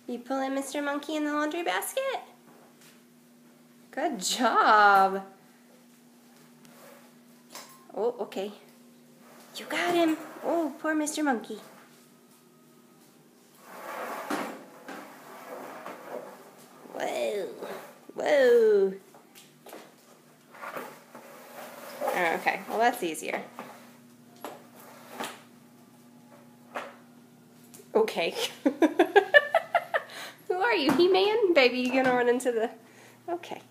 You pulling Mr. Monkey in the laundry basket? Good job. Oh, okay. You got him. Oh, poor Mr. Monkey. Whoa. Whoa. Oh, okay, well that's easier. Okay. Who are you, He-Man? Baby, you gonna run into the... Okay.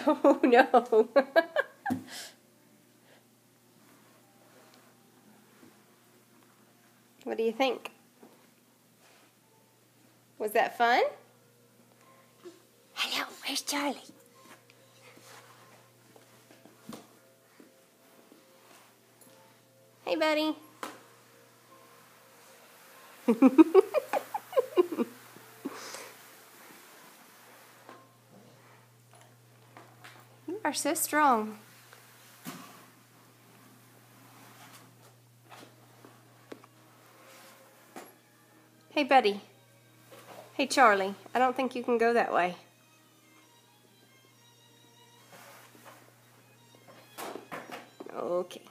Oh no. What do you think? Was that fun? Hello, where's Charlie? Hey, buddy. You are so strong. Hey, buddy. Hey, Charlie. I don't think you can go that way. Okay.